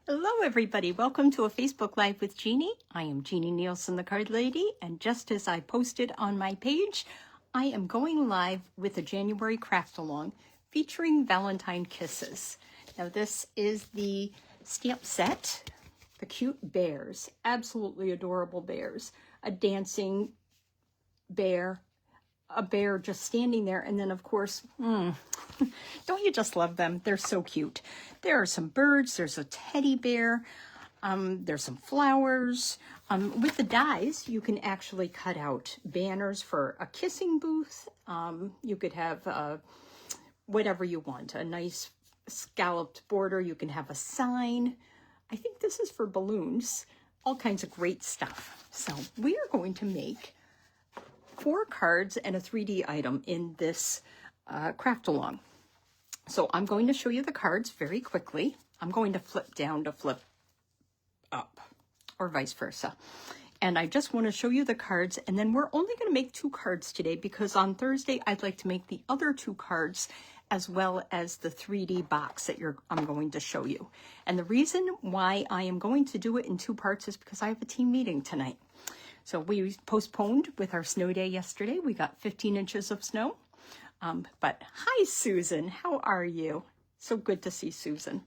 Hello everybody, welcome to a Facebook Live with Jeannie. I am Jeannie Nielsen, the Card Lady, and just as I posted on my page, I am going live with a January craft along featuring Valentine Kisses. Now this is the stamp set, the cute bears, absolutely adorable bears, a dancing bear, a bear just standing there, and then of course, don't you just love them? They're so cute. There are some birds, there's a teddy bear, there's some flowers. With the dies, you can actually cut out banners for a kissing booth. You could have whatever you want, a nice scalloped border. You can have a sign. I think this is for balloons, all kinds of great stuff. So we are going to make 4 cards and a 3D item in this craft along. So I'm going to show you the cards very quickly. I'm going to flip down to flip up or vice versa. And I just want to show you the cards, and then we're only going to make 2 cards today because on Thursday I'd like to make the other 2 cards as well as the 3D box that I'm going to show you. And the reason why I am going to do it in 2 parts is because I have a team meeting tonight. So we postponed with our snow day yesterday. We got 15 inches of snow. But hi, Susan. How are you? So good to see Susan.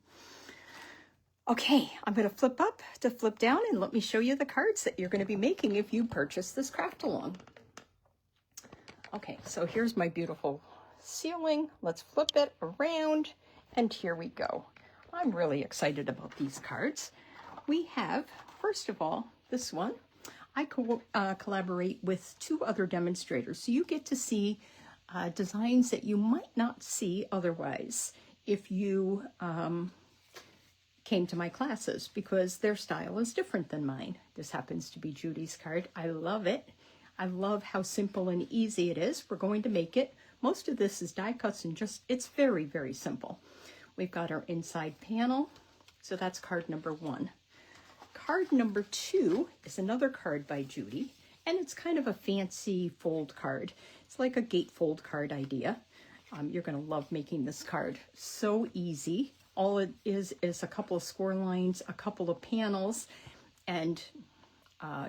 Okay, I'm going to flip up to flip down and let me show you the cards that you're going to be making if you purchase this craft along. Okay, so here's my beautiful ceiling. Let's flip it around and here we go. I'm really excited about these cards. We have, first of all, this one. I collaborate with 2 other demonstrators, so you get to see designs that you might not see otherwise if you came to my classes, because their style is different than mine. This happens to be Judy's card. I love it. I love how simple and easy it is. We're going to make it. Most of this is die cuts and it's very, very simple. We've got our inside panel, so that's card number 1. Card number 2 is another card by Judy, and it's kind of a fancy fold card. It's like a gatefold card idea. You're going to love making this card. So easy. All it is a couple of score lines, a couple of panels, and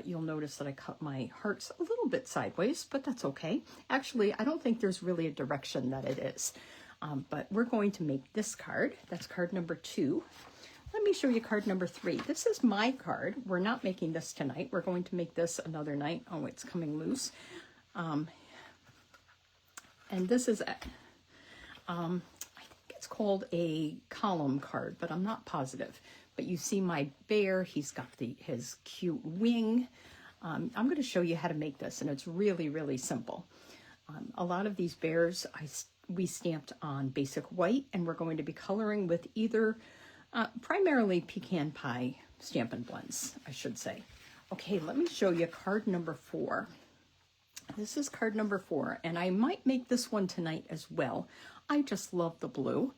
you'll notice that I cut my hearts a little bit sideways, but that's okay. Actually, I don't think there's really a direction that it is, but we're going to make this card. That's card number 2. Let me show you card number 3. This is my card. We're not making this tonight. We're going to make this another night. Oh, it's coming loose. And this is, I think it's called a column card, but I'm not positive. But you see my bear. He's got his cute wing. I'm going to show you how to make this, and it's really, really simple. A lot of these bears we stamped on basic white, and we're going to be coloring with either primarily pecan pie Stampin' Blends, I should say. Okay, let me show you card number 4. This is card number 4, and I might make this one tonight as well. I just love the blue,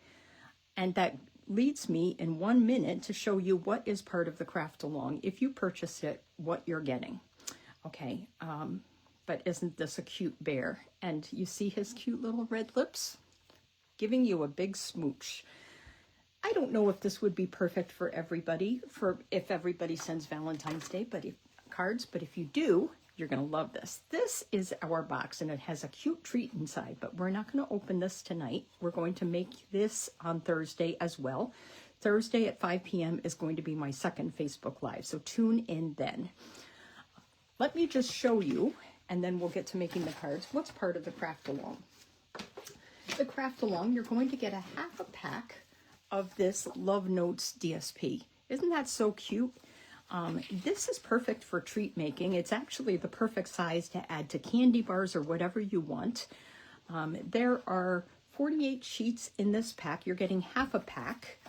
and that leads me in 1 minute to show you what is part of the craft along. If you purchase it, what you're getting. Okay, but isn't this a cute bear? And you see his cute little red lips? Giving you a big smooch. I don't know if this would be perfect for everybody, if everybody sends Valentine's Day cards, but if you do, you're going to love this. This is our box, and it has a cute treat inside, but we're not going to open this tonight. We're going to make this on Thursday as well. Thursday at 5 p.m. is going to be my second Facebook Live, so tune in then. Let me just show you, and then we'll get to making the cards. What's part of the craft along? The craft along, you're going to get a half a pack of this Love Notes DSP. Isn't that so cute? This is perfect for treat making. It's actually the perfect size to add to candy bars or whatever you want. There are 48 sheets in this pack. You're getting half a pack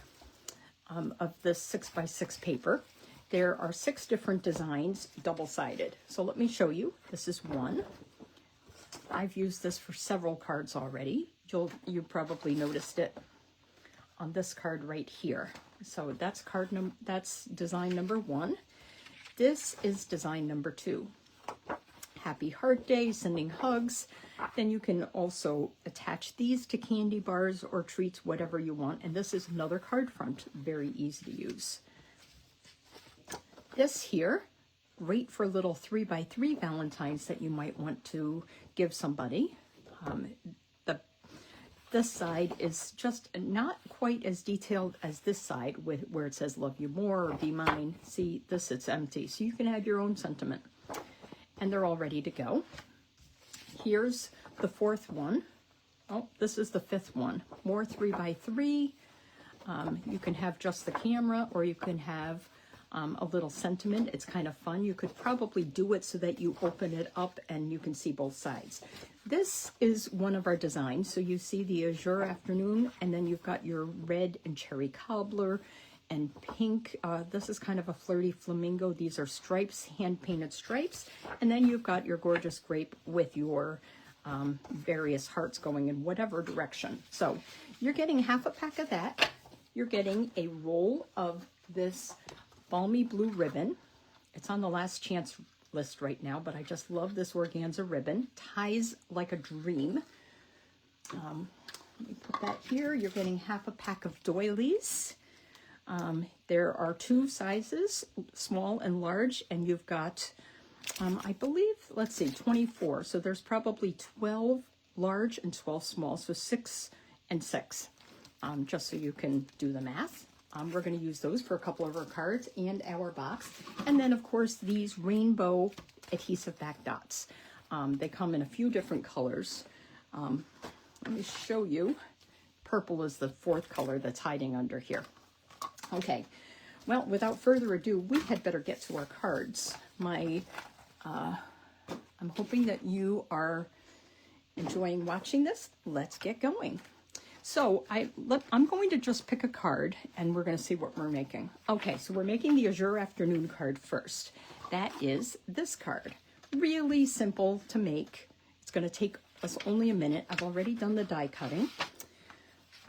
of this 6x6 paper. There are 6 different designs, double-sided. So let me show you. This is one. I've used this for several cards already. You probably noticed it on this card right here. So that's design number 1. This is design number 2. Happy Heart Day, sending hugs. Then you can also attach these to candy bars or treats, whatever you want. And this is another card front, very easy to use. This here, great for little 3x3 Valentines that you might want to give somebody. This side is just not quite as detailed as this side where it says love you more or be mine. See, this, it's empty. So you can add your own sentiment. And they're all ready to go. Here's the fourth one. Oh, this is the fifth one. More 3x3. You can have just the camera, or you can have a little sentiment. It's kind of fun. You could probably do it so that you open it up and you can see both sides. This is one of our designs. So you see the azure afternoon, and then you've got your red and cherry cobbler and pink. This is kind of a flirty flamingo. These are stripes, hand-painted stripes. And then you've got your gorgeous grape with your various hearts going in whatever direction. So you're getting half a pack of that. You're getting a roll of this balmy blue ribbon. It's on the last chance list right now, but I just love this organza ribbon. Ties like a dream. Let me put that here. You're getting half a pack of doilies. There are two sizes, small and large, and you've got, I believe, let's see, 24. So there's probably 12 large and 12 small, so 6 and 6, just so you can do the math. We're going to use those for a couple of our cards and our box. And then, of course, these rainbow adhesive back dots. They come in a few different colors. Let me show you. Purple is the fourth color that's hiding under here. Okay, well, without further ado, we had better get to our cards. I'm hoping that you are enjoying watching this. Let's get going. So I'm going to just pick a card, and we're going to see what we're making. Okay, so we're making the Azure Afternoon card first. That is this card. Really simple to make. It's going to take us only a minute. I've already done the die cutting.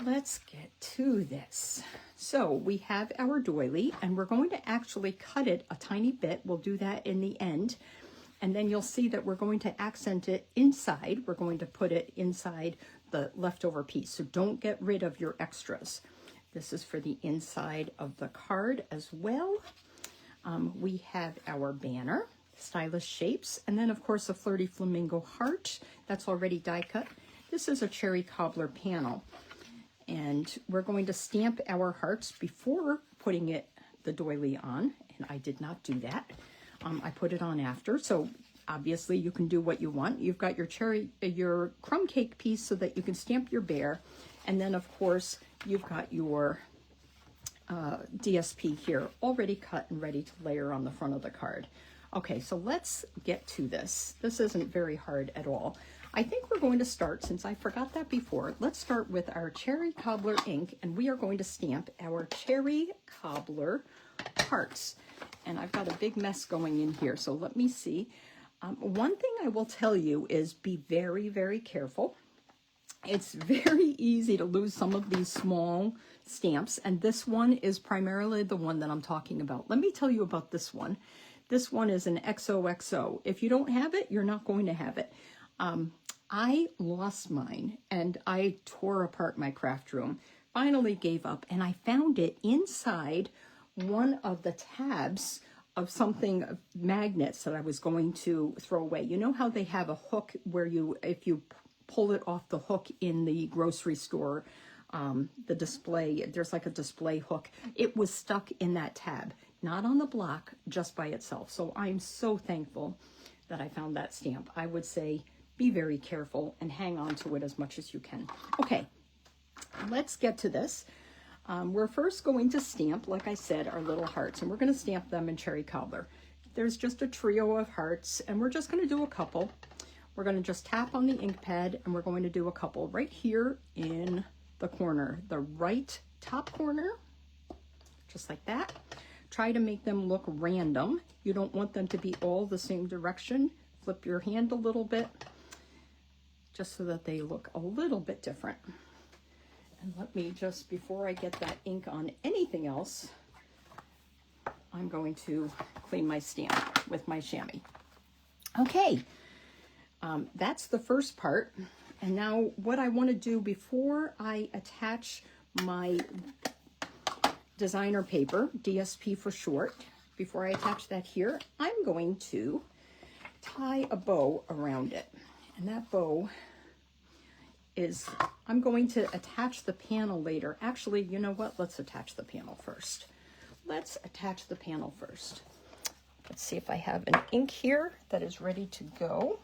Let's get to this. So we have our doily, and we're going to actually cut it a tiny bit. We'll do that in the end. And then you'll see that we're going to accent it inside. We're going to put it inside the leftover piece. So don't get rid of your extras. This is for the inside of the card as well. We have our banner, stylish shapes, and then of course a flirty flamingo heart that's already die cut. This is a cherry cobbler panel, and we're going to stamp our hearts before putting the doily on, and I did not do that. I put it on after, so obviously you can do what you want. You've got your crumb cake piece so that you can stamp your bear, and then of course you've got your DSP here already cut and ready to layer on the front of the card. Okay, so let's get to this. This isn't very hard at all. I think we're going to start, since I forgot that before, let's start with our cherry cobbler ink, and we are going to stamp our cherry cobbler hearts. And I've got a big mess going in here, so let me see. One thing I will tell you is be very, very careful. It's very easy to lose some of these small stamps, and this one is primarily the one that I'm talking about. Let me tell you about this one. This one is an XOXO. If you don't have it, you're not going to have it. I lost mine, and I tore apart my craft room, finally gave up, and I found it inside one of the tabs of something, magnets that I was going to throw away. You know how they have a hook where if you pull it off the hook in the grocery store, the display, there's like a display hook. It was stuck in that tab, not on the block, just by itself. So I'm so thankful that I found that stamp. I would say be very careful and hang on to it as much as you can. Okay, let's get to this. We're first going to stamp, like I said, our little hearts, and we're going to stamp them in cherry cobbler. There's just a trio of hearts, and we're just going to do a couple. We're going to just tap on the ink pad, and we're going to do a couple right here in the corner, the right top corner, just like that. Try to make them look random. You don't want them to be all the same direction. Flip your hand a little bit, just so that they look a little bit different. And let me just, before I get that ink on anything else, I'm going to clean my stamp with my chamois. Okay, that's the first part. And now what I want to do before I attach my designer paper, DSP for short, before I attach that here, I'm going to tie a bow around it. And that bow is, I'm going to attach the panel later. Actually, you know what? Let's attach the panel first. Let's attach the panel first. Let's see if I have an ink here that is ready to go.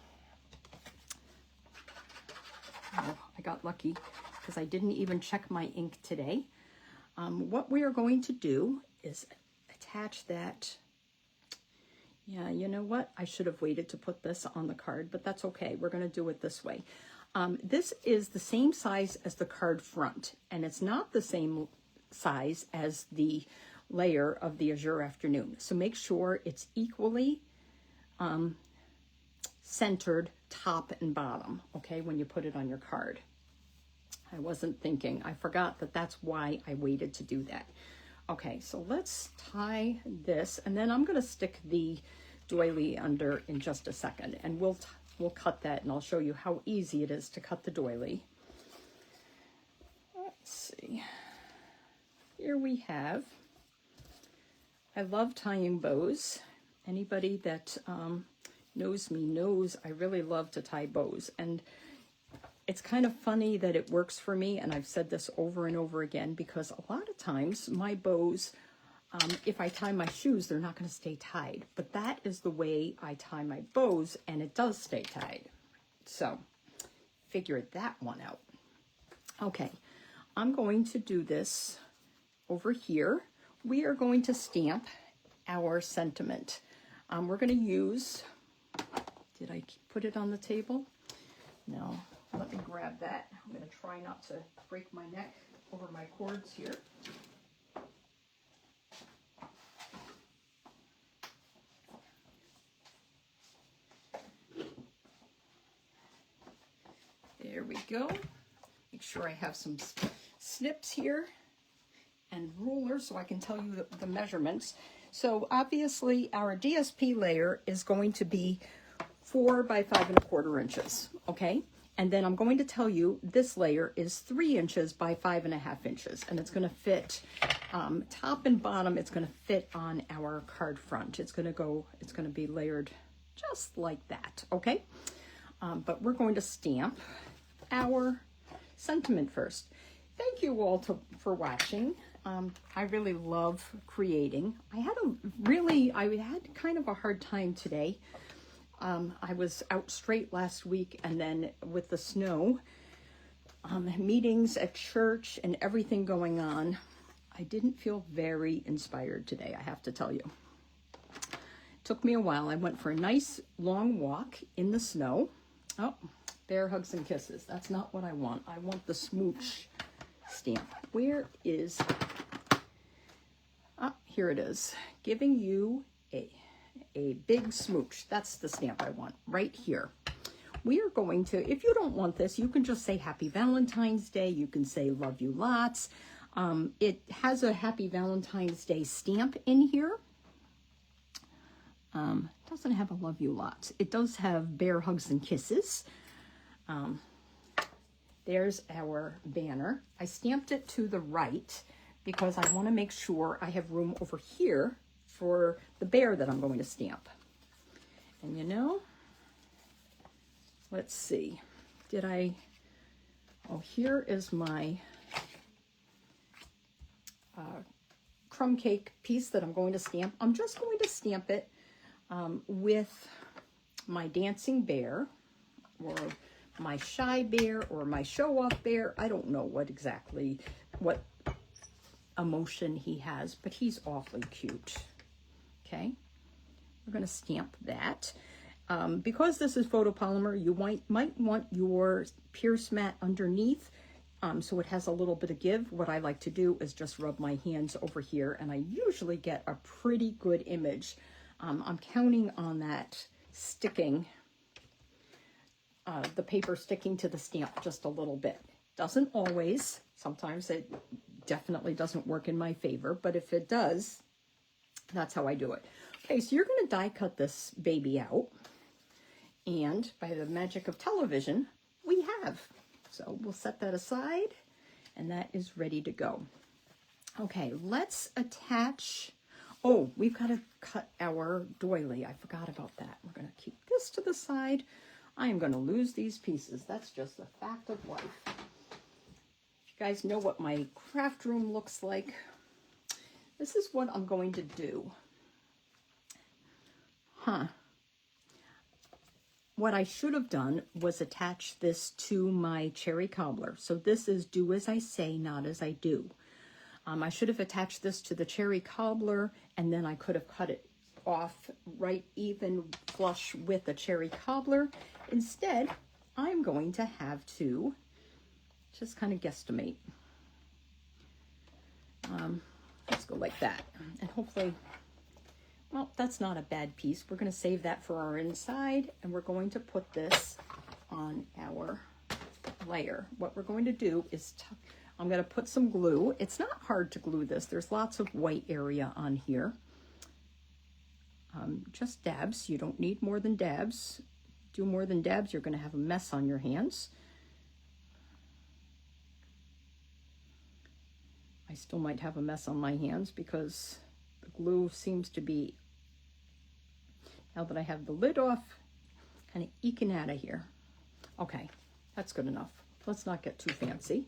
Oh, I got lucky because I didn't even check my ink today. What we are going to do is attach that. Yeah, you know what? I should have waited to put this on the card, but that's okay. We're going to do it this way. This is the same size as the card front, and it's not the same size as the layer of the Azure Afternoon. So make sure it's equally centered top and bottom, okay, when you put it on your card. I wasn't thinking. I forgot that that's why I waited to do that. Okay, so let's tie this, and then I'm going to stick the doily under in just a second, and we'll cut that, and I'll show you how easy it is to cut the doily. Let's see. Here we have, I love tying bows. Anybody that knows me knows I really love to tie bows, and it's kind of funny that it works for me, and I've said this over and over again, because a lot of times my bows, if I tie my shoes, they're not going to stay tied. But that is the way I tie my bows, and it does stay tied. So, figured that one out. Okay, I'm going to do this over here. We are going to stamp our sentiment. We're going to use, did I put it on the table? No. Let me grab that. I'm going to try not to break my neck over my cords here. There we go. Make sure I have some snips here and ruler so I can tell you the measurements. So obviously our DSP layer is going to be 4 by 5 1/4 inches, okay? And then I'm going to tell you this layer is 3 inches by 5 1/2 inches, and it's going to fit top and bottom. It's going to fit on our card front. It's going to be layered just like that, okay? But we're going to stamp our sentiment first. Thank you all for watching. I really love creating. I had kind of a hard time today. I was out straight last week, and then with the snow, meetings at church and everything going on, I didn't feel very inspired today, I have to tell you. It took me a while. I went for a nice long walk in the snow. Oh, bear hugs and kisses. That's not what I want. I want the smooch stamp. Where is, here it is. Giving you a big smooch. That's the stamp I want right here. We are going to, if you don't want this, you can just say Happy Valentine's Day. You can say love you lots. It has a Happy Valentine's Day stamp in here. Doesn't have a love you lots. It does have bear hugs and kisses. There's our banner. I stamped it to the right because I want to make sure I have room over here for the bear that I'm going to stamp. And you know, let's see, here is my crumb cake piece that I'm going to stamp. I'm just going to stamp it with my dancing bear, or my shy bear, or my show-off bear. I don't know what emotion he has, but he's awfully cute. Okay, we're going to stamp that. Because this is photopolymer, you might want your pierce mat underneath, so it has a little bit of give. What I like to do is just rub my hands over here, and I usually get a pretty good image. I'm counting on that sticking, the paper sticking to the stamp just a little bit. Doesn't always. Sometimes it definitely doesn't work in my favor, but if it does, that's how I do it. Okay, so you're going to die cut this baby out, and by the magic of television, we have. So we'll set that aside, and that is ready to go. Okay, let's attach. Oh, we've got to cut our doily. I forgot about that. We're going to keep this to the side. I am going to lose these pieces. That's just a fact of life. If you guys know what my craft room looks like, this is what I'm going to do. What I should have done was attach this to my cherry cobbler. So this is do as I say, not as I do. I should have attached this to the cherry cobbler, and then I could have cut it off right even flush with the cherry cobbler. Instead, I'm going to have to just kind of guesstimate. Let's go like that. And hopefully, well, that's not a bad piece. We're going to save that for our inside, and we're going to put this on our layer. What we're going to do is I'm going to put some glue. It's not hard to glue this. There's lots of white area on here. Just dabs. You don't need more than dabs. Do more than dabs, you're going to have a mess on your hands. I still might have a mess on my hands because the glue seems to be, now that I have the lid off, kind of eking out of here. Okay, that's good enough. Let's not get too fancy.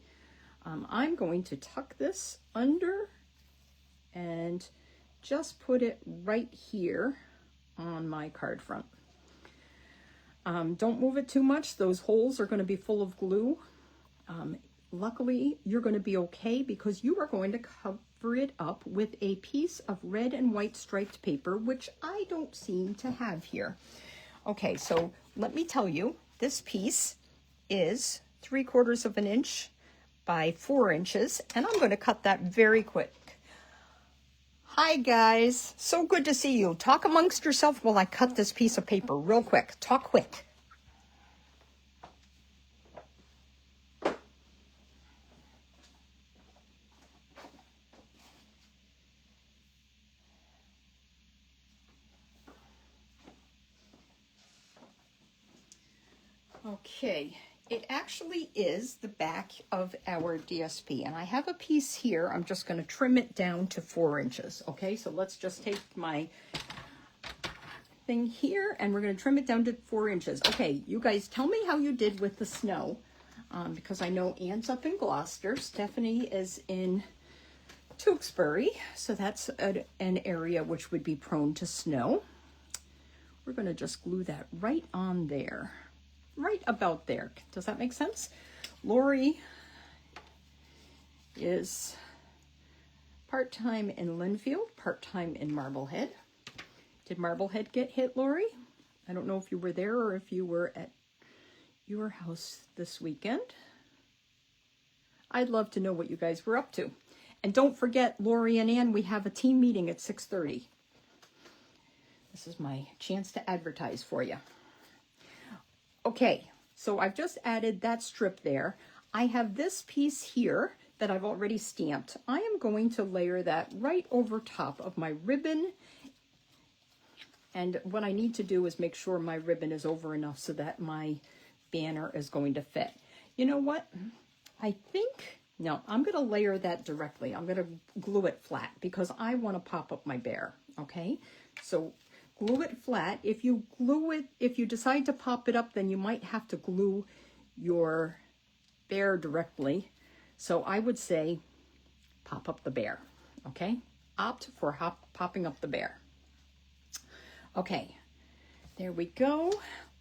I'm going to tuck this under and just put it right here on my card front. Don't move it too much. Those holes are going to be full of glue. Luckily, you're going to be okay because you are going to cover it up with a piece of red and white striped paper, which I don't seem to have here. Okay, so let me tell you, this piece is 3/4 of an inch by 4 inches, and I'm going to cut that very quick. Hi guys, so good to see you. Talk amongst yourself while I cut this piece of paper real quick. Talk quick. Okay, it actually is the back of our DSP, and I have a piece here. I'm just going to trim it down to 4 inches. Okay, so let's just take my thing here and we're going to trim it down to 4 inches. Okay, you guys tell me how you did with the snow, because I know Anne's up in Gloucester, Stephanie is in Tewksbury, so that's an area which would be prone to snow. We're going to just glue that right on there. Right about there. Does that make sense? Lori is part-time in Linfield, part-time in Marblehead. Did Marblehead get hit, Lori? I don't know if you were there or if you were at your house this weekend. I'd love to know what you guys were up to. And don't forget, Lori and Ann, we have a team meeting at 6:30. This is my chance to advertise for you. Okay, so I've just added that strip there. I have this piece here that I've already stamped. I am going to layer that right over top of my ribbon. And what I need to do is make sure my ribbon is over enough so that my banner is going to fit. You know what? No, I'm going to layer that directly. I'm going to glue it flat because I want to pop up my bear, okay? So glue it flat. If you decide to pop it up, then you might have to glue your bear directly. So I would say pop up the bear, okay? Opt for popping up the bear. Okay, there we go.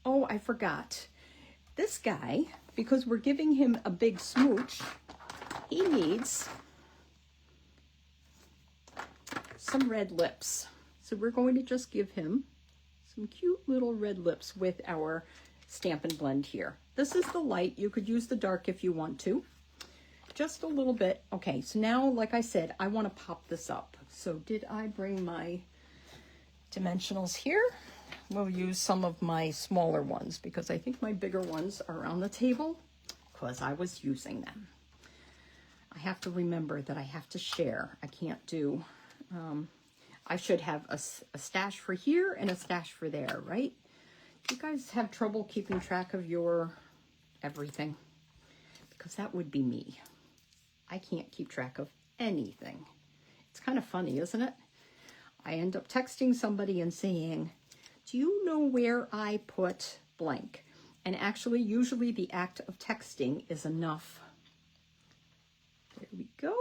Oh, I forgot. This guy, because we're giving him a big smooch, he needs some red lips. So we're going to just give him some cute little red lips with our Stampin' Blend here. This is the light. You could use the dark if you want to. Just a little bit. Okay, so now, like I said, I want to pop this up. So did I bring my dimensionals here? We'll use some of my smaller ones because I think my bigger ones are on the table because I was using them. I have to remember that I have to share. I can't do... I should have a stash for here and a stash for there, right? You guys have trouble keeping track of your everything? Because that would be me. I can't keep track of anything. It's kind of funny, isn't it? I end up texting somebody and saying, do you know where I put blank? And actually, usually the act of texting is enough. There we go.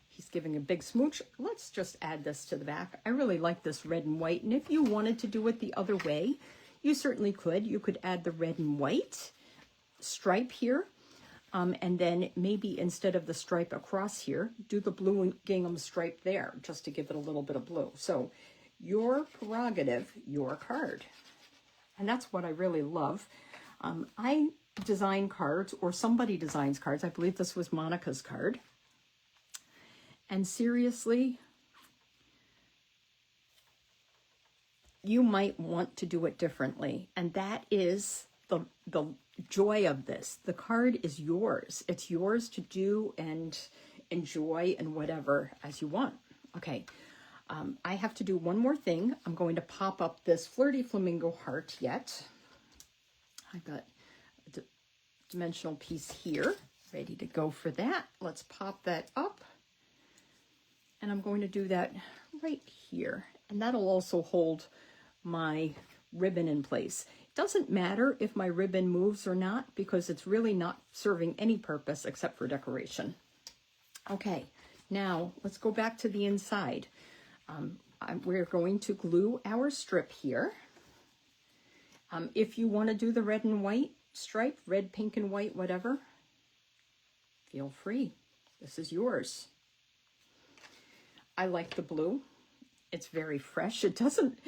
He's giving a big smooch. Let's just add this to the back. I really like this red and white. And if you wanted to do it the other way, you certainly could. You could add the red and white stripe here. And then maybe instead of the stripe across here, do the blue and gingham stripe there, just to give it a little bit of blue. So your prerogative, your card. And that's what I really love. I design cards, or somebody designs cards. I believe this was Monica's card. And seriously, you might want to do it differently. And that is the joy of this. The card is yours. It's yours to do and enjoy and whatever as you want. Okay. I have to do one more thing. I'm going to pop up this Flirty Flamingo heart yet. I've got a dimensional piece here ready to go for that. Let's pop that up. And I'm going to do that right here. And that'll also hold my ribbon in place. It doesn't matter if my ribbon moves or not, because it's really not serving any purpose except for decoration. Okay, now let's go back to the inside. We're going to glue our strip here. If you want to do the red and white stripe, red, pink, and white, whatever, feel free. This is yours. I like the blue. It's very fresh. It doesn't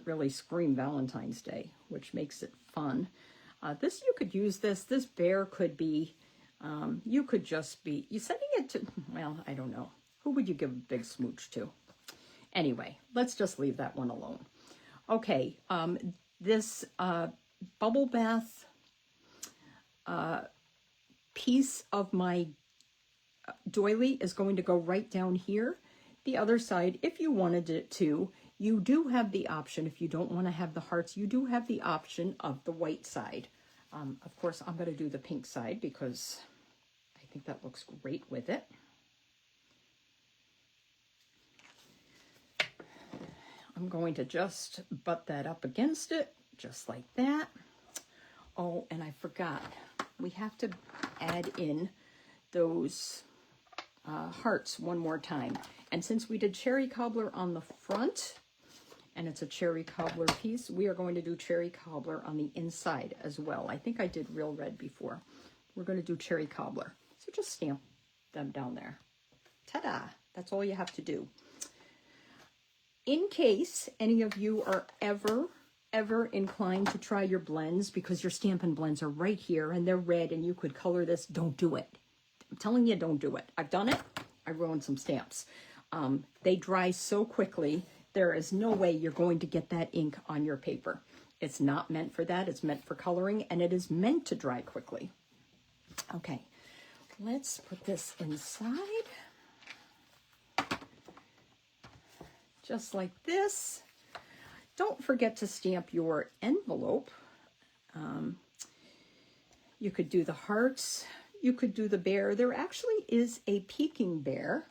really scream Valentine's Day, which makes it fun. This, you could use this. This bear could be, you could just be, you sending it to, well, I don't know. Who would you give a big smooch to? Anyway, let's just leave that one alone. Okay, this bubble bath piece of my doily is going to go right down here. The other side, if you wanted it to, you do have the option. If you don't want to have the hearts, you do have the option of the white side. Of course, I'm going to do the pink side because I think that looks great with it. I'm going to just butt that up against it, just like that. Oh, and I forgot. We have to add in those hearts one more time. And since we did cherry cobbler on the front, and it's a cherry cobbler piece, we are going to do cherry cobbler on the inside as well. I think I did real red before. We're going to do cherry cobbler. So just stamp them down there. Ta-da! That's all you have to do. In case any of you are ever inclined to try your blends, because your Stampin' Blends are right here and they're red and you could color this, don't do it. I'm telling you, don't do it. I've done it. I ruined some stamps. They dry so quickly, there is no way you're going to get that ink on your paper. It's not meant for that. It's meant for coloring, and it is meant to dry quickly. Okay, let's put this inside. Just like this. Don't forget to stamp your envelope. You could do the hearts. You could do the bear. There actually is a peeking bear.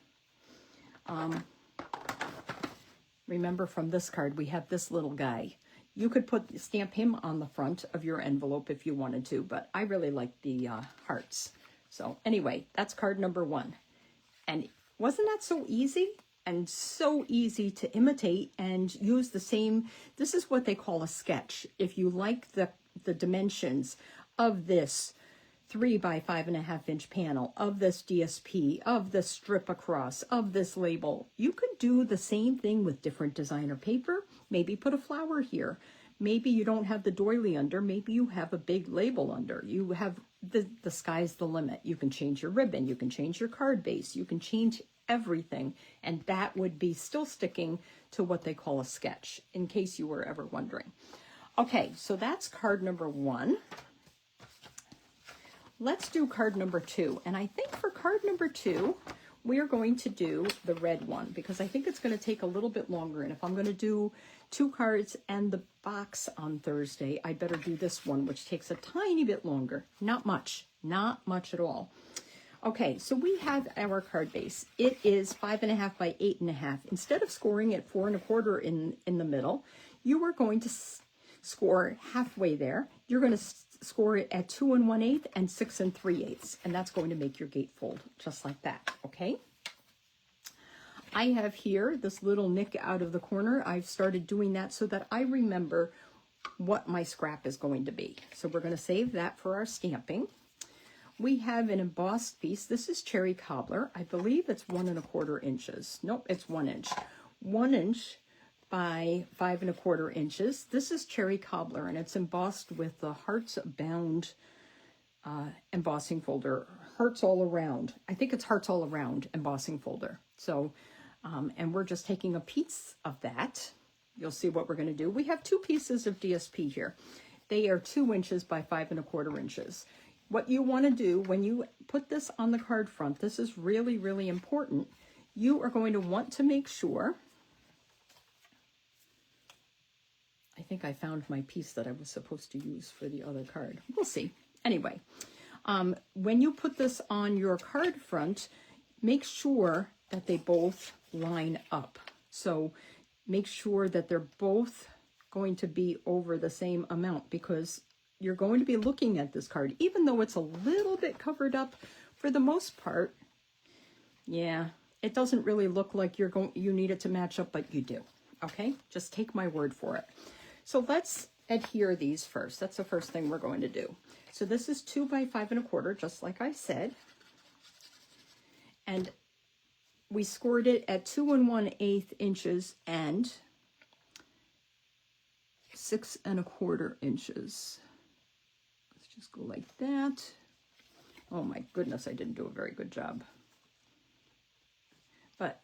Remember from this card, we have this little guy. You could stamp him on the front of your envelope if you wanted to, but I really like the hearts. So anyway, that's card number 1. And wasn't that so easy? And so easy to imitate and use the same. This is what they call a sketch. If you like the dimensions of this 3 by 5.5 inch panel, of this DSP, of the strip across, of this label, you could do the same thing with different designer paper. Maybe put a flower here. Maybe you don't have the doily under. Maybe you have a big label under. You have the sky's the limit. You can change your ribbon. You can change your card base. You can change everything, and that would be still sticking to what they call a sketch, in case you were ever wondering. Okay, so that's card number 1. Let's do card number 2, and I think for card number 2, we are going to do the red one, because I think it's going to take a little bit longer, and if I'm going to do 2 cards and the box on Thursday, I better do this one, which takes a tiny bit longer. Not much at all. Okay, so we have our card base. It is 5.5 by 8.5. Instead of scoring at 4 1/4 in the middle, you are going to score halfway there. You're going to score it at 2 1/8 and 6 3/8, and that's going to make your gatefold just like that. Okay. I have here this little nick out of the corner. I've started doing that so that I remember what my scrap is going to be. So we're going to save that for our stamping. We have an embossed piece. This is cherry cobbler. I believe it's 1 1/4 inches. Nope, it's 1 inch. 1 inch by 5 1/4 inches. This is cherry cobbler, and it's embossed with the Hearts Bound embossing folder. Hearts All Around. I think it's Hearts All Around embossing folder. So, and we're just taking a piece of that. You'll see what we're going to do. We have 2 pieces of DSP here. They are 2 inches by 5 1/4 inches. What you want to do when you put this on the card front, this is really, really important. You are going to want to make sure, I think I found my piece that I was supposed to use for the other card. We'll see. Anyway, when you put this on your card front, make sure that they both line up. So make sure that they're both going to be over the same amount, because you're going to be looking at this card, even though it's a little bit covered up for the most part. Yeah, it doesn't really look like you need it to match up, but you do. Okay, just take my word for it. So let's adhere these first. That's the first thing we're going to do. So this is 2 by 5 1/4, just like I said. And we scored it at 2 1/8 inches and 6 1/4 inches. Let's just go like that. Oh my goodness, I didn't do a very good job. But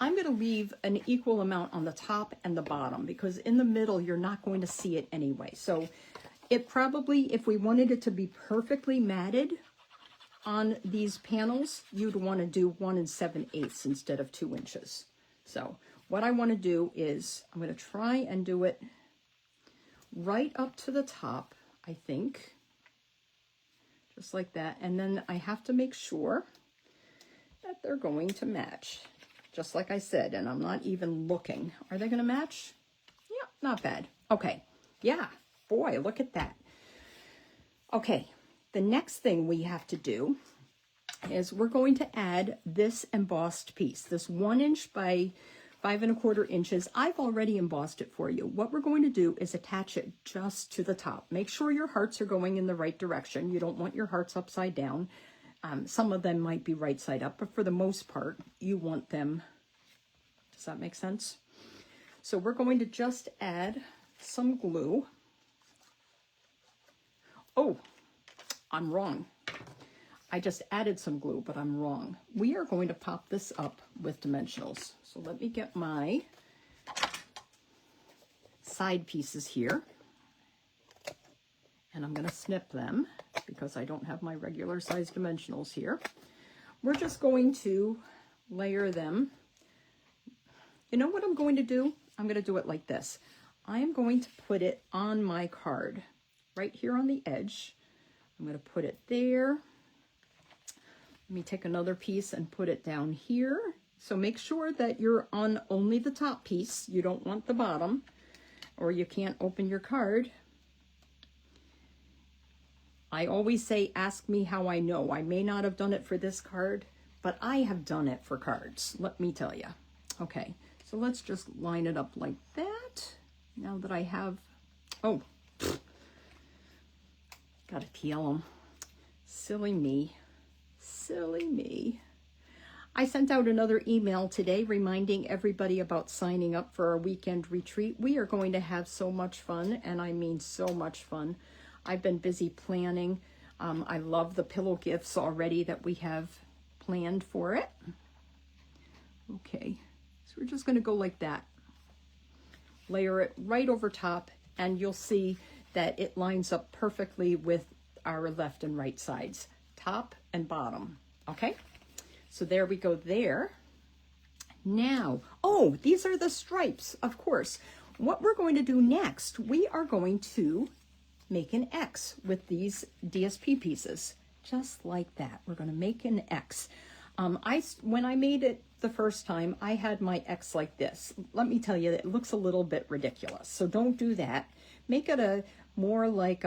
I'm going to leave an equal amount on the top and the bottom, because in the middle, you're not going to see it anyway. So it probably, if we wanted it to be perfectly matted on these panels, you'd want to do 1 7/8 instead of 2 inches. So what I want to do is I'm going to try and do it right up to the top, I think, just like that. And then I have to make sure that they're going to match, just like I said, and I'm not even looking. Are they going to match? Yeah, not bad. Okay. Yeah. Boy, look at that. Okay. The next thing we have to do is we're going to add this embossed piece, this 1 inch by 5 1/4 inches. I've already embossed it for you. What we're going to do is attach it just to the top. Make sure your hearts are going in the right direction. You don't want your hearts upside down. Some of them might be right side up, but for the most part, you want them. Does that make sense? So we're going to just add some glue. Oh, I'm wrong. I just added some glue, but I'm wrong. We are going to pop this up with dimensionals. So let me get my side pieces here. And I'm going to snip them because I don't have my regular size dimensionals here. We're just going to layer them. You know what I'm going to do? I'm going to do it like this. I'm going to put it on my card right here on the edge. I'm going to put it there. Let me take another piece and put it down here. So make sure that you're on only the top piece. You don't want the bottom, or you can't open your card. I always say, ask me how I know. I may not have done it for this card, but I have done it for cards, let me tell you. Okay, so let's just line it up like that. Now that I have, oh, gotta peel them. Silly me, silly me. I sent out another email today reminding everybody about signing up for our weekend retreat. We are going to have so much fun, and I mean so much fun. I've been busy planning. I love the pillow gifts already that we have planned for it. Okay, so we're just going to go like that. Layer it right over top, and you'll see that it lines up perfectly with our left and right sides, top and bottom. Okay, so there we go there. Now, oh, these are the stripes, of course. What we're going to do next, we are going to make an X with these DSP pieces. just like that. We're going to make an X. When I made it the first time, I had my X like this. Let me tell you, it looks a little bit ridiculous. So don't do that. Make it a more like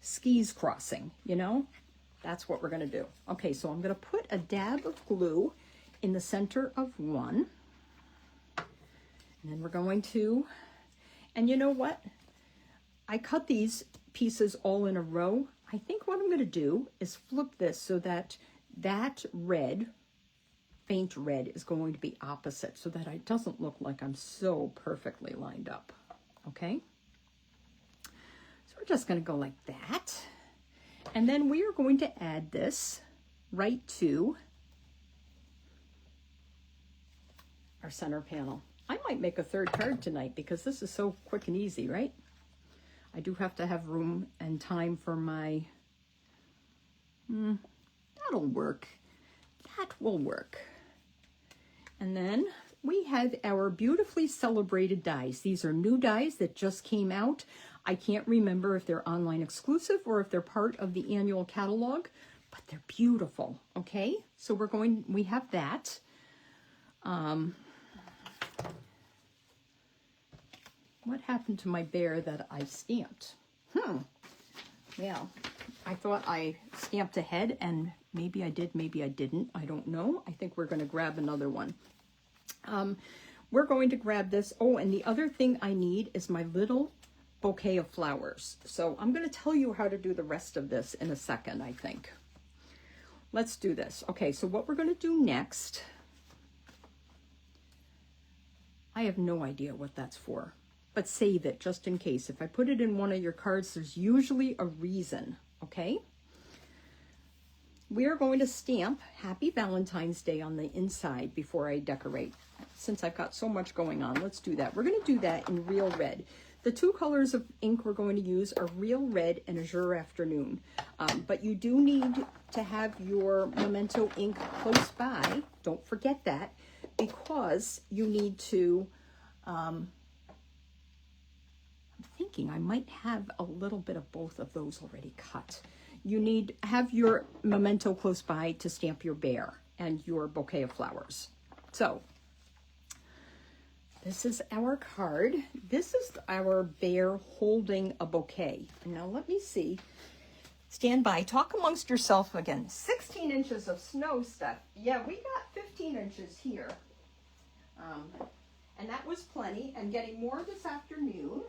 skis crossing, you know? That's what we're going to do. Okay, so I'm going to put a dab of glue in the center of one. And then we're going to, and you know what? I cut these pieces all in a row. I think what I'm going to do is flip this so that that red, faint red, is going to be opposite so that it doesn't look like I'm so perfectly lined up. Okay? So we're just going to go like that. And then we are going to add this right to our center panel. I might make a third card tonight because this is so quick and easy, right? I do have to have room and time for my, that'll work. That will work. And then we have our beautifully celebrated dies. These are new dies that just came out. I can't remember if they're online exclusive or if they're part of the annual catalog, but they're beautiful, okay? So we have that. What happened to my bear that I stamped? Well, I thought I stamped ahead, and maybe I did, maybe I didn't. I don't know. I think we're going to grab another one. We're going to grab this. Oh, and the other thing I need is my little bouquet of flowers. So I'm going to tell you how to do the rest of this in a second, I think. Let's do this. Okay, so what we're going to do next, I have no idea what that's for, but save it just in case. If I put it in one of your cards, there's usually a reason, okay? We are going to stamp Happy Valentine's Day on the inside before I decorate. Since I've got so much going on, let's do that. We're going to do that in Real Red. The two colors of ink we're going to use are Real Red and Azure Afternoon. But you do need to have your Memento ink close by. Don't forget that, because you need to, I'm thinking I might have a little bit of both of those already cut. You need have your Memento close by to stamp your bear and your bouquet of flowers. So this is our card. This is our bear holding a bouquet. Now let me see. Stand by. Talk amongst yourself again. 16 inches of snow stuff. Yeah, we got 15 inches here. And that was plenty. And getting more this afternoon.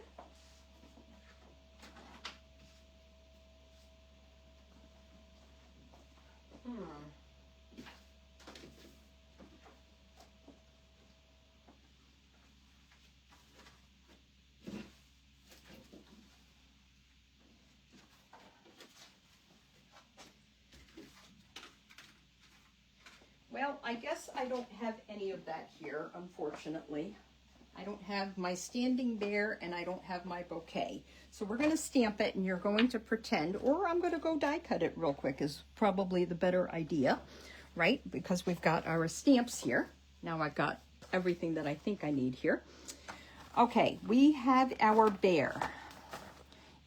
Well, I guess I don't have any of that here, unfortunately. I don't have my standing bear and I don't have my bouquet. So we're going to stamp it and you're going to pretend, or I'm going to go die cut it real quick is probably the better idea, right? Because we've got our stamps here. Now I've got everything that I think I need here. Okay, we have our bear.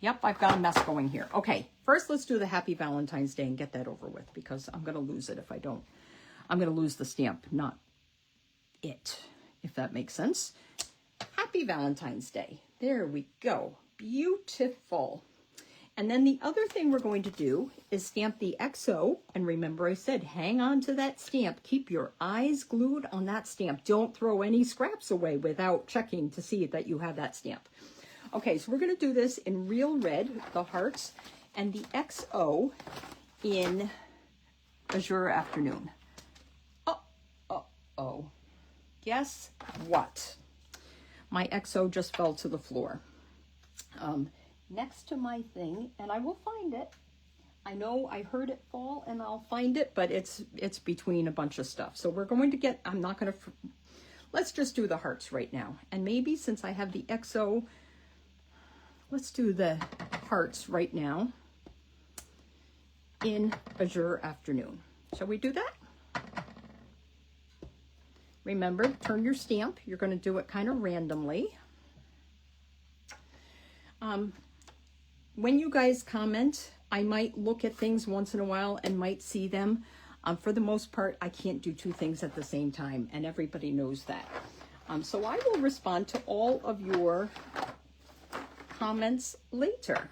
Yep, I've got a mess going here. Okay, first let's do the Happy Valentine's Day and get that over with, because I'm going to lose it if I don't. I'm going to lose the stamp, not it, if that makes sense. Happy Valentine's Day. There we go. Beautiful. And then the other thing we're going to do is stamp the XO. And remember I said, hang on to that stamp. Keep your eyes glued on that stamp. Don't throw any scraps away without checking to see that you have that stamp. Okay, so we're going to do this in Real Red, the hearts, and the XO in Azure Afternoon. Oh, guess what? My XO just fell to the floor. Next to my thing, and I will find it. I know I heard it fall and I'll find it, but it's between a bunch of stuff. So we're going to get, I'm not going to, let's just do the hearts right now. And maybe since I have the XO, let's do the hearts right now in Azure Afternoon. Shall we do that? Remember, turn your stamp. You're going to do it kind of randomly. When you guys comment, I might look at things once in a while and might see them. For the most part, I can't do two things at the same time, and everybody knows that. So I will respond to all of your comments later.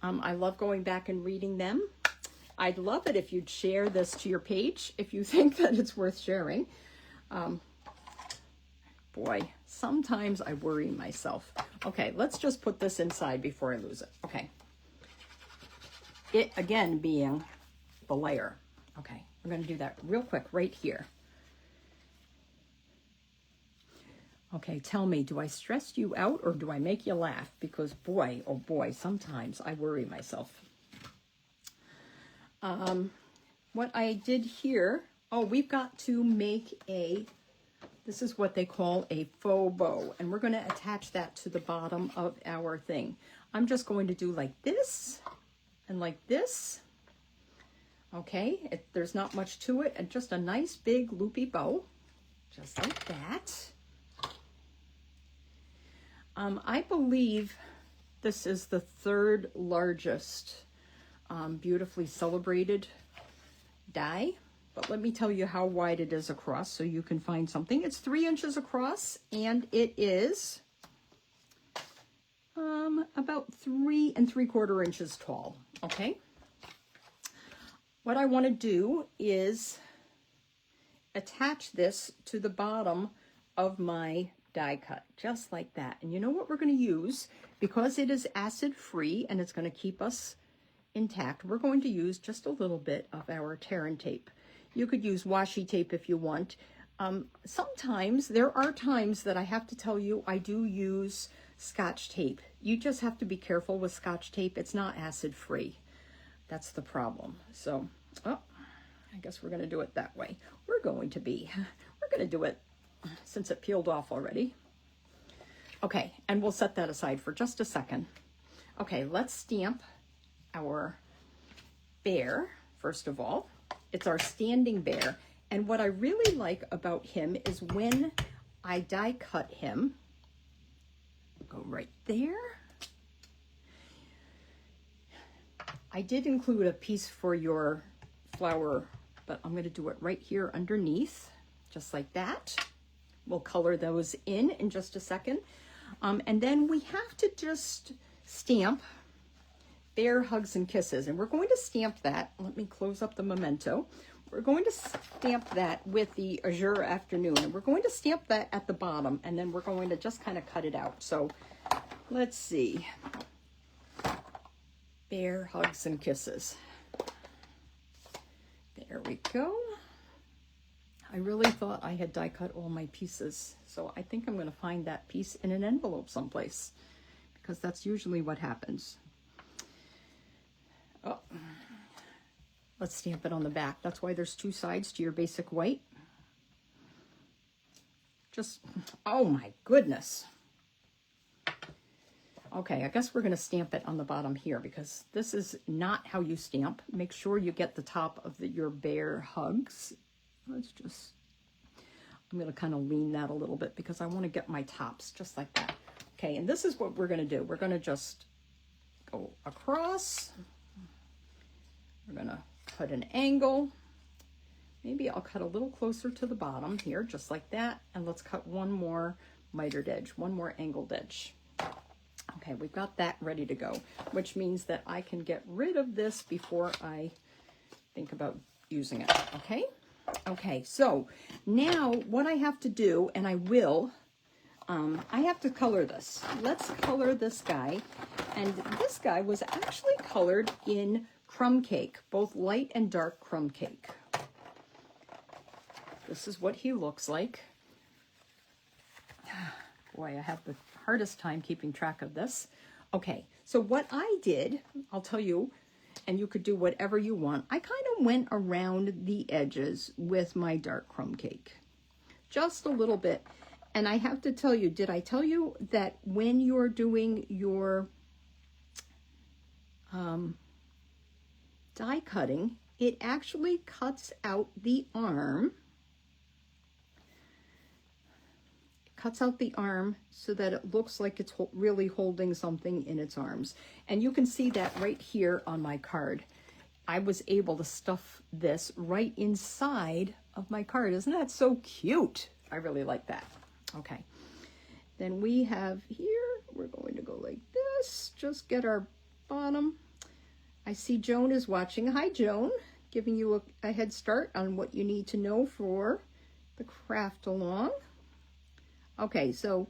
I love going back and reading them. I'd love it if you'd share this to your page if you think that it's worth sharing. Boy, sometimes I worry myself. Okay, let's just put this inside before I lose it. Okay. It, again, being the layer. Okay, we're going to do that real quick right here. Okay, tell me, do I stress you out or do I make you laugh? Because boy, oh boy, sometimes I worry myself. What I did here, oh, we've got to make this is what they call a faux bow, and we're going to attach that to the bottom of our thing. I'm just going to do like this and like this. Okay, there's not much to it, and just a nice big loopy bow, just like that. I believe this is the third largest beautifully celebrated die, but let me tell you how wide it is across so you can find something. It's 3 inches across, and it is about 3 3/4 inches tall. Okay. What I want to do is attach this to the bottom of my die cut, just like that. And you know what we're going to use? Because it is acid free and it's going to keep us intact, we're going to use just a little bit of our tear and tape. You could use washi tape if you want. Sometimes, there are times that I have to tell you I do use Scotch tape. You just have to be careful with Scotch tape. It's not acid free. That's the problem. So, oh, I guess we're going to do it that way. We're going to do it since it peeled off already. Okay, and we'll set that aside for just a second. Okay, let's stamp our bear, first of all. It's our standing bear. And what I really like about him is when I die cut him, go right there. I did include a piece for your flower, but I'm going to do it right here underneath, just like that. We'll color those in just a second. And then we have to just stamp Bear Hugs and Kisses. And we're going to stamp that. Let me close up the memento. We're going to stamp that with the Azure Afternoon. And we're going to stamp that at the bottom. And then we're going to just kind of cut it out. So let's see. Bear Hugs and Kisses. There we go. I really thought I had die cut all my pieces. So I think I'm going to find that piece in an envelope someplace, because that's usually what happens. Oh, let's stamp it on the back. That's why there's 2 sides to your basic white. Just, oh my goodness. Okay, I guess we're going to stamp it on the bottom here, because this is not how you stamp. Make sure you get the top of your Bear Hugs. Let's just, I'm going to kind of lean that a little bit because I want to get my tops just like that. Okay, and this is what we're going to do. We're going to just go across. We're going to cut an angle. Maybe I'll cut a little closer to the bottom here, just like that. And let's cut one more mitered edge, one more angled edge. Okay, we've got that ready to go, which means that I can get rid of this before I think about using it, okay? Okay, so now what I have to do, and I will, I have to color this. Let's color this guy. And this guy was actually colored in crumb cake, both light and dark crumb cake. This is what he looks like. Boy, I have the hardest time keeping track of this. Okay, so what I did, I'll tell you, and you could do whatever you want. I kind of went around the edges with my dark crumb cake, just a little bit. And I have to tell you, did I tell you that when you're doing your die cutting, it actually cuts out the arm. cuts out the arm so that it looks like it's really holding something in its arms. And you can see that right here on my card. I was able to stuff this right inside of my card. Isn't that so cute? I really like that. Okay. Then we have here, we're going to go like this. Just get our bottom. I see Joan is watching. Hi, Joan. Giving you a head start on what you need to know for the craft along. Okay, so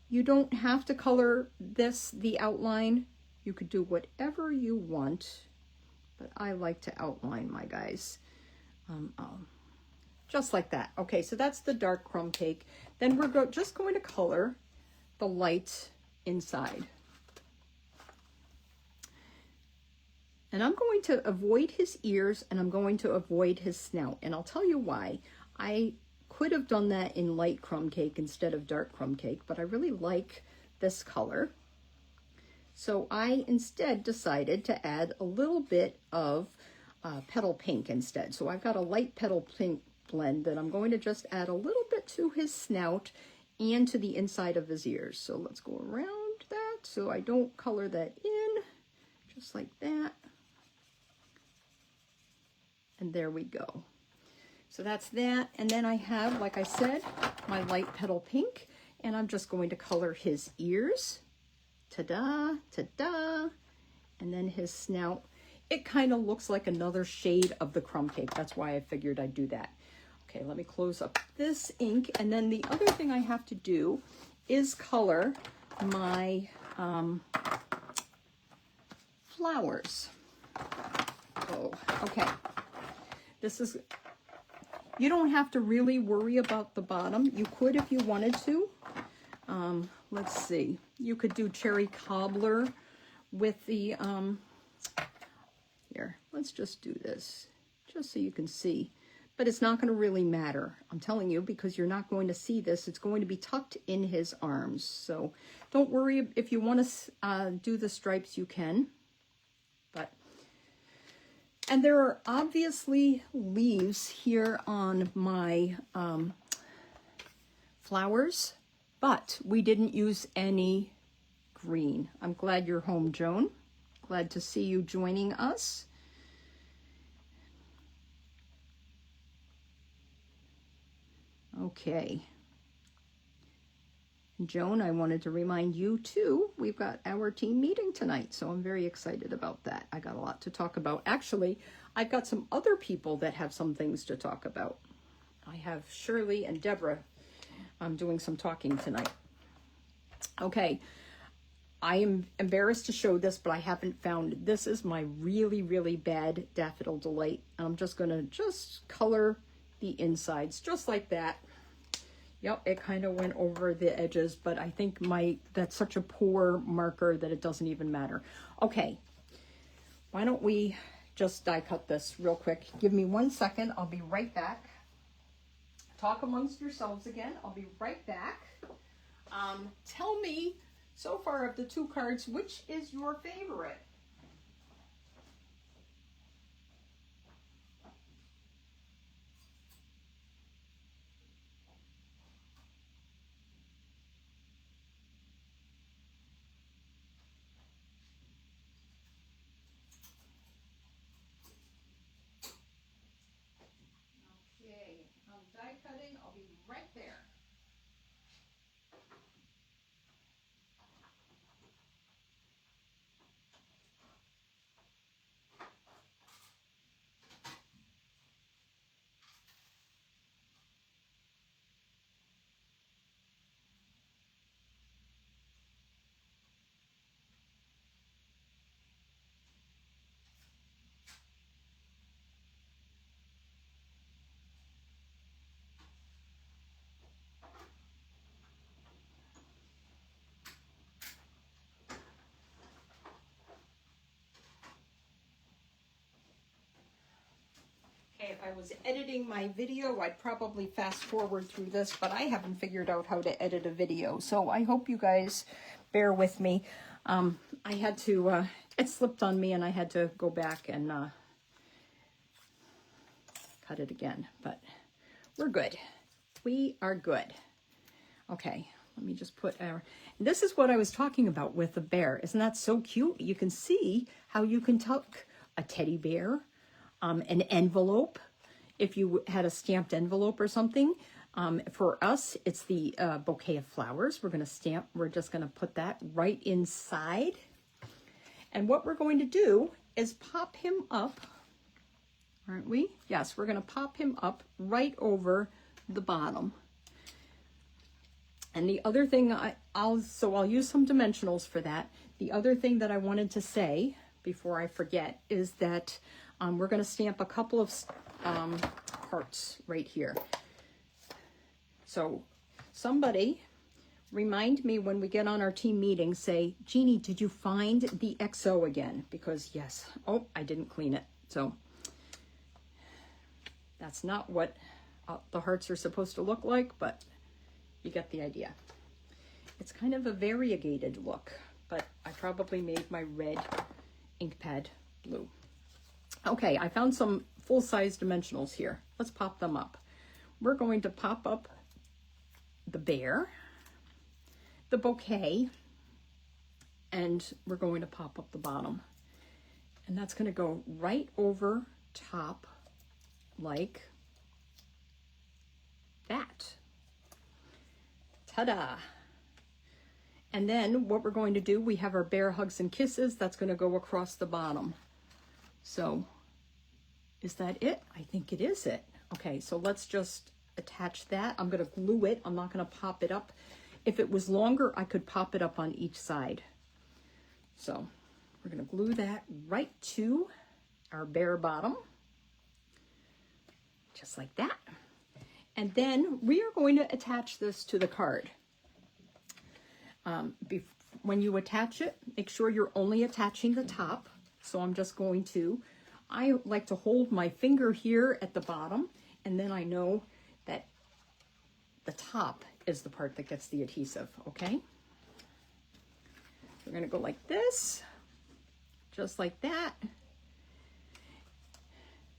you don't have to color this, the outline. You could do whatever you want, but I like to outline my guys. Just like that. Okay, so that's the dark crumb cake. Then we're just going to color the light inside. And I'm going to avoid his ears and I'm going to avoid his snout. And I'll tell you why. I could have done that in light crumb cake instead of dark crumb cake, but I really like this color. So I instead decided to add a little bit of petal pink instead. So I've got a light petal pink blend that I'm going to just add a little bit to his snout and to the inside of his ears. So let's go around that so I don't color that in, just like that. And there we go. So that's that. And then I have, like I said, my light petal pink, and I'm just going to color his ears. Ta-da, ta-da. And then his snout. It kind of looks like another shade of the crumb cake. That's why I figured I'd do that. Okay, let me close up this ink. And then the other thing I have to do is color my flowers. Oh, okay. This is, you don't have to really worry about the bottom. You could if you wanted to. Let's see. You could do cherry cobbler with the, here, let's just do this, just so you can see. But it's not going to really matter, I'm telling you, because you're not going to see this. It's going to be tucked in his arms. So don't worry. If you want to do the stripes, you can. And there are obviously leaves here on my flowers, but we didn't use any green. I'm glad you're home, Joan. Glad to see you joining us. Okay. Joan, I wanted to remind you too, we've got our team meeting tonight, so I'm very excited about that. I got a lot to talk about. Actually, I've got some other people that have some things to talk about. I have Shirley and Deborah doing some talking tonight. Okay, I am embarrassed to show this, but I haven't found it. This is my really, really bad Daffodil Delight. I'm just gonna color the insides, just like that. Yep, it kind of went over the edges, but I think that's such a poor marker that it doesn't even matter. Okay, why don't we just die cut this real quick. Give me 1 second, I'll be right back. Talk amongst yourselves again, I'll be right back. Tell me, so far of the two cards, which is your favorite? Die cutting, I'll be right there. If I was editing my video, I'd probably fast forward through this, but I haven't figured out how to edit a video. So I hope you guys bear with me. I had to, it slipped on me and I had to go back and cut it again, but we're good. We are good. Okay, let me just put our, this is what I was talking about with the bear. Isn't that so cute? You can see how you can tuck a teddy bear, an envelope, if you had a stamped envelope or something. For us, it's the bouquet of flowers. We're just going to put that right inside. And what we're going to do is pop him up, aren't we? Yes, we're going to pop him up right over the bottom. And the other thing, I'll use some dimensionals for that. The other thing that I wanted to say before I forget is that we're going to stamp a couple of hearts right here. So somebody remind me when we get on our team meeting, say, Jeannie, did you find the XO again? Because yes, oh, I didn't clean it. So that's not what the hearts are supposed to look like, but you get the idea. It's kind of a variegated look, but I probably made my red ink pad blue. Okay, I found some full-size dimensionals here. Let's pop them up. We're going to pop up the bear, the bouquet, and we're going to pop up the bottom. And that's going to go right over top like that. Ta-da! And then what we're going to do, we have our bear hugs and kisses. That's going to go across the bottom. So is that it? I think it is it. Okay, so let's just attach that. I'm going to glue it. I'm not going to pop it up. If it was longer, I could pop it up on each side. So we're going to glue that right to our bear bottom, just like that. And then we are going to attach this to the card. When you attach it, make sure you're only attaching the top. So I'm just going to, I like to hold my finger here at the bottom, and then I know that the top is the part that gets the adhesive, okay? We're gonna go like this, just like that.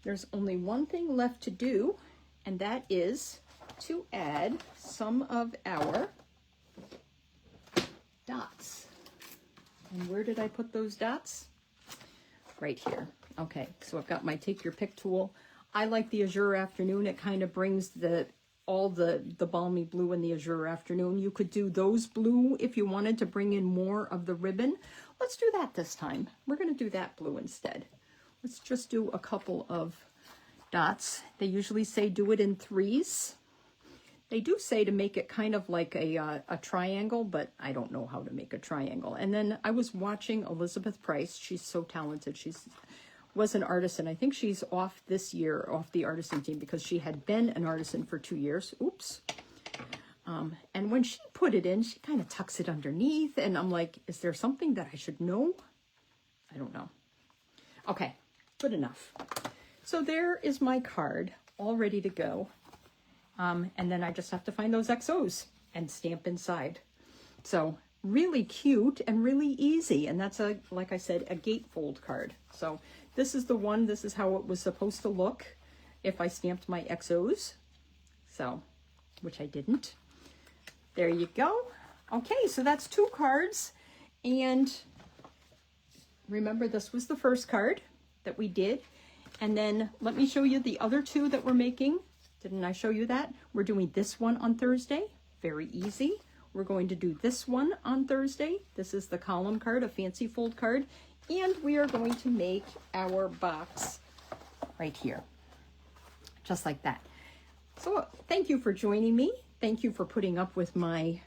There's only one thing left to do, and that is to add some of our dots. And where did I put those dots? Right here. Okay, so I've got my take your pick tool. I like the Azure Afternoon. It kind of brings all the balmy blue in the Azure Afternoon. You could do those blue if you wanted to bring in more of the ribbon. Let's do that this time. We're going to do that blue instead. Let's just do a couple of dots. They usually say do it in threes. They do say to make it kind of like a triangle, but I don't know how to make a triangle. And then I was watching Elizabeth Price. She's so talented. Was an artisan. I think she's off this year, off the artisan team, because she had been an artisan for 2 years. Oops. And when she put it in, she kind of tucks it underneath. And I'm like, is there something that I should know? I don't know. Okay, good enough. So there is my card, all ready to go. And then I just have to find those XOs and stamp inside. So really cute and really easy. And that's, like I said, a gatefold card. So this is the one, this is how it was supposed to look if I stamped my XOs. So, which I didn't. There you go. Okay, so that's 2 cards. And remember, this was the first card that we did. And then let me show you the other 2 that we're making. Didn't I show you that? We're doing this one on Thursday. Very easy. We're going to do this one on Thursday. This is the column card, a fancy fold card. And we are going to make our box right here. Just like that. So thank you for joining me. Thank you for putting up with my,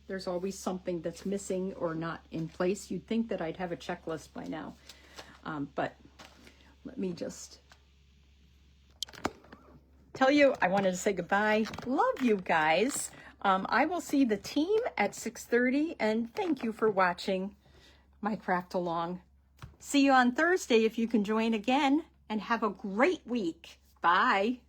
there's always something that's missing or not in place. You'd think that I'd have a checklist by now. But let me just tell you, I wanted to say goodbye. Love you guys. I will see the team at 6:30, and thank you for watching my craft along. See you on Thursday if you can join again, and have a great week. Bye.